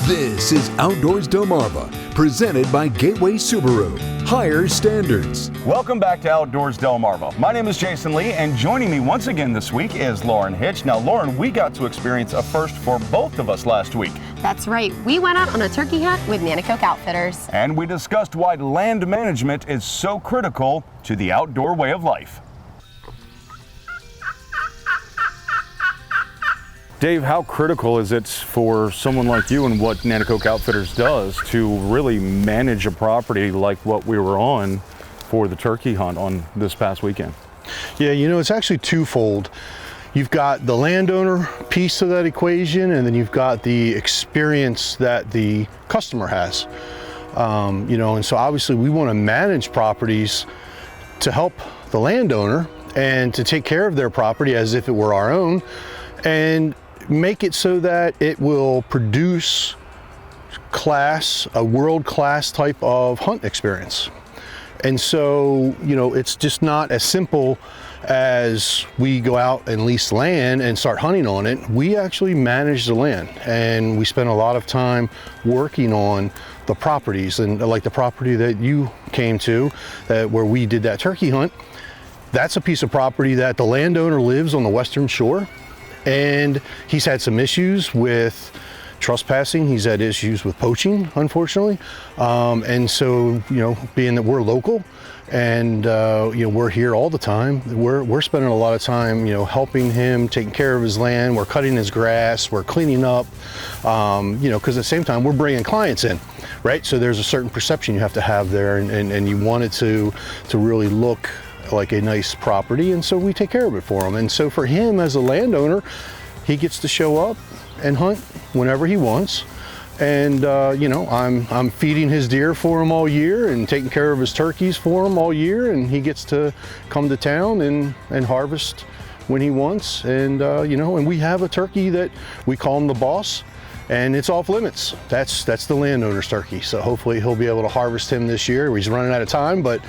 This is Outdoors Delmarva, presented by Gateway Subaru. Higher standards. Welcome back to Outdoors Delmarva. My name is Jason Lee, and joining me once again this week is Lauren Hitch. Now, Lauren, we got to experience a first for both of us last week. That's right. We went out on a turkey hunt with Nanticoke-outfitters. And we discussed why land management is so critical to the outdoor way of life. Dave, how critical is it for someone like you and what Nanticoke-outfitters does to really manage a property like what we were on for the turkey hunt on this past weekend? Yeah, you know, it's actually twofold. You've got the landowner piece of that equation, and then you've got the experience that the customer has. And so obviously we want to manage properties to help the landowner and to take care of their property as if it were our own, and make it so that it will produce a world-class type of hunt experience. And so, it's just not as simple as we go out and lease land and start hunting on it. We actually manage the land, and we spend a lot of time working on the properties. And like the property that you came to, where we did that turkey hunt, that's a piece of property that the landowner lives on the western shore. And he's had some issues with trespassing. He's had issues with poaching, unfortunately. And so, being that we're local and, we're here all the time, we're spending a lot of time, helping him, taking care of his land. We're cutting his grass, we're cleaning up, because at the same time, we're bringing clients in, right? So there's a certain perception you have to have there, and you want it to really look like a nice property, and so we take care of it for him. And so for him as a landowner, he gets to show up and hunt whenever he wants. And I'm feeding his deer for him all year and taking care of his turkeys for him all year, and he gets to come to town and harvest when he wants. And and we have a turkey that we call him the boss, and it's off limits. That's the landowner's turkey. So hopefully he'll be able to harvest him this year. He's running out of time, but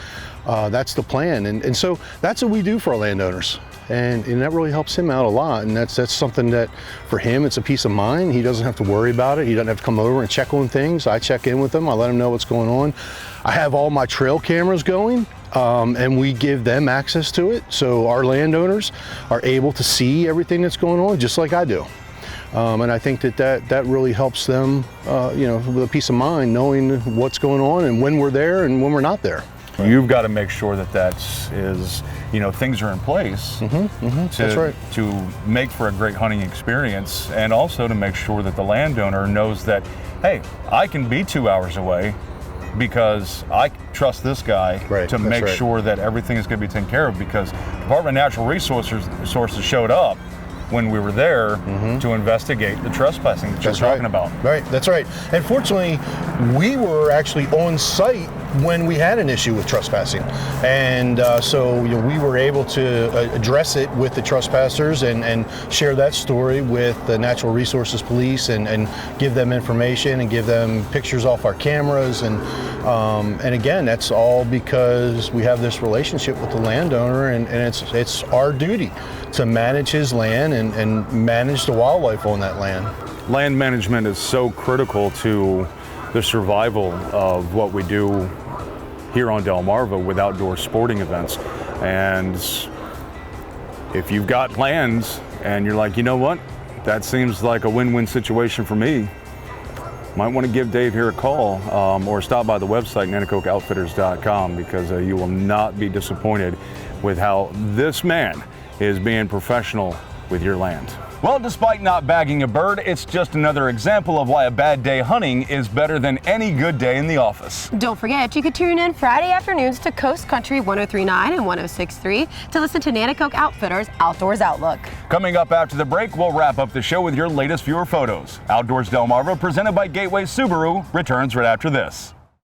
that's the plan. And so that's what we do for our landowners. And that really helps him out a lot. And that's something that for him, it's a peace of mind. He doesn't have to worry about it. He doesn't have to come over and check on things. I check in with him. I let him know what's going on. I have all my trail cameras going, and we give them access to it. So our landowners are able to see everything that's going on, just like I do. And I think that really helps them, with a peace of mind, knowing what's going on and when we're there and when we're not there. You've got to make sure that things are in place That's right. to make for a great hunting experience, and also to make sure that the landowner knows that, hey, I can be 2 hours away because I trust this guy to make sure that everything is going to be taken care of, because Department of Natural Resources showed up when we were there to investigate the trespassing that you're talking about. Right, that's right. And fortunately, we were actually on site when we had an issue with trespassing. And so we were able to address it with the trespassers and share that story with the Natural Resources Police and give them information and give them pictures off our cameras. And again, that's all because we have this relationship with the landowner, and it's our duty to manage his land and manage the wildlife on that land. Land management is so critical to the survival of what we do here on Delmarva with outdoor sporting events. And if you've got lands and you're like, you know what, that seems like a win-win situation for me, might want to give Dave here a call, or stop by the website, nanticoke-outfitters.com, because you will not be disappointed with how this man is being professional with your land. Well, despite not bagging a bird, it's just another example of why a bad day hunting is better than any good day in the office. Don't forget, you could tune in Friday afternoons to Coast Country 103.9 and 106.3 to listen to Nanticoke-outfitters Outdoors Outlook. Coming up after the break, we'll wrap up the show with your latest viewer photos. Outdoors Delmarva, presented by Gateway Subaru, returns right after this.